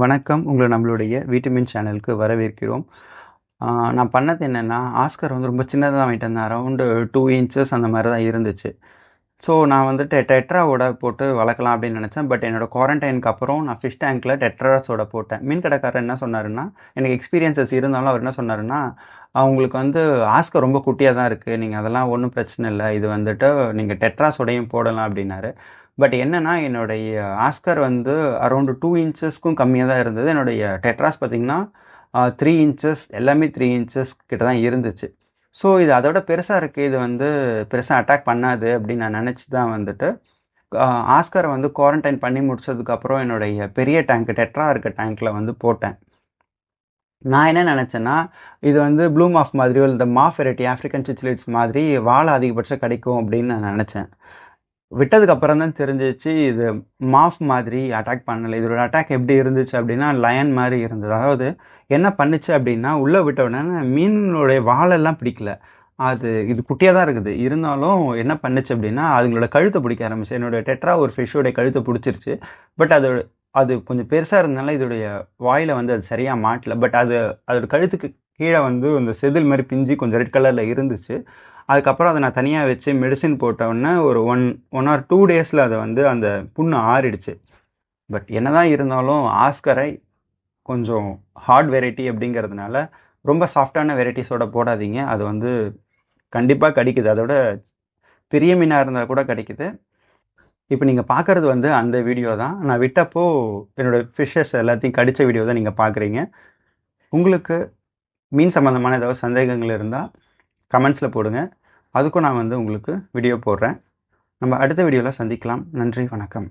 வணக்கம். உங்களை நம்மளுடைய வீட்டு மீன் சேனலுக்கு வரவேற்கிறோம். நான் பண்ணது என்னென்னா, ஆஸ்கர் வந்து ரொம்ப சின்னதாக வாங்கிட்டு வந்தேன். அரௌண்டு 2 இன்ச்சஸ் அந்த மாதிரி தான் இருந்துச்சு. ஸோ நான் வந்துட்டு டெட்ராவோட போட்டு வளர்க்கலாம் அப்படின்னு நினச்சேன். பட் என்னோடய குவாரண்டைனுக்கு அப்புறம் நான் ஃபிஷ் டேங்க்கில் டெட்ராஸோட போட்டேன். மீன் கடைக்காரர் என்ன சொன்னாருன்னா, எனக்கு எக்ஸ்பீரியன்ஸஸ் இருந்தாலும் அவர் என்ன சொன்னாருன்னா, உங்களுக்கு வந்து ஆஸ்கர் ரொம்ப குட்டியாக தான் இருக்குது, நீங்கள் அதெல்லாம் ஒன்றும் பிரச்சனை இல்லை, இது வந்துட்டு நீங்கள் டெட்ராஸோடையும் போடலாம் அப்படின்னாரு. பட் என்னென்னா, என்னுடைய ஆஸ்கர் வந்து அரௌண்டு 2 இன்ச்சஸ்க்கும் கம்மியாக தான் இருந்தது. என்னுடைய டெட்ராஸ் பார்த்திங்கன்னா 3 இன்ச்சஸ், எல்லாமே 3 இன்ச்சஸ் கிட்ட தான் இருந்துச்சு. ஸோ இது அதோட பெருசாக இருக்குது, இது வந்து பெருசாக அட்டாக் பண்ணாது அப்படின்னு நான் நினச்சி தான் வந்துட்டு ஆஸ்கரை வந்து குவாரண்டைன் பண்ணி முடிச்சதுக்கப்புறம் என்னுடைய பெரிய டேங்க் டெட்ரா இருக்க டேங்க்கில் வந்து போட்டேன். நான் என்ன நினச்சேன்னா, இது வந்து ப்ளூ மாஃப் மாதிரியோ இந்த மாஃப் வெரைட்டி ஆஃப்ரிக்கன் சிச்லிட்ஸ் மாதிரி வாழை அதிகபட்சம் கிடைக்கும் அப்படின்னு நான் நினச்சேன். விட்டதுக்கப்புறம் தான் தெரிஞ்சிச்சு இது மாஃப் மாதிரி அட்டாக் பண்ணலை. இதோட அட்டாக் எப்படி இருந்துச்சு அப்படின்னா, லயன் மாதிரி இருந்தது. அதாவது என்ன பண்ணுச்சு அப்படின்னா, உள்ளே விட்ட உடனே மீனுடைய வாலெல்லாம் பிடிக்கல. இது குட்டியாக தான் இருக்குது. இருந்தாலும் என்ன பண்ணுச்சு அப்படின்னா, அதுங்களோட கழுத்தை பிடிக்க ஆரம்பிச்சு. என்னோடய டெட்ரா ஒரு ஃபிஷ்ஷோடைய கழுத்தை பிடிச்சிருச்சு. பட் அது கொஞ்சம் பெருசாக இருந்தனால இதோடைய வாயில் வந்து அது சரியாக மாட்டல. பட் அதோட கழுத்துக்கு கீழே வந்து அந்த செதில் மாதிரி பிஞ்சு கொஞ்சம் ரெட் கலரில் இருந்துச்சு. அதுக்கப்புறம் அதை நான் தனியாக வச்சு மெடிசின் போட்டவுடனே ஒரு 1 ஆர் 2 டேஸில் அதை வந்து அந்த புண்ணு ஆறிடுச்சு. பட் என்ன தான் இருந்தாலும் ஆஸ்கரை கொஞ்சம் ஹார்ட் வெரைட்டி அப்படிங்கிறதுனால ரொம்ப சாஃப்டான வெரைட்டிஸோட போடாதீங்க. அது வந்து கண்டிப்பாக கடிக்குது. அதோட பெரிய மீனாக இருந்தால் கூட கிடைக்குது. இப்போ நீங்கள் பார்க்குறது வந்து அந்த வீடியோ தான். நான் விட்டப்போ என்னோடய ஃபிஷ்ஷஸ் எல்லாத்தையும் கடித்த வீடியோ தான் நீங்கள் பார்க்குறீங்க. உங்களுக்கு மீன் சம்மந்தமான ஏதாவது சந்தேகங்கள் இருந்தால் கமெண்ட்ஸில் போடுங்க. அதுக்கும் நான் வந்து உங்களுக்கு வீடியோ போடுறேன். நம்ம அடுத்த வீடியோவில் சந்திக்கலாம். நன்றி, வணக்கம்.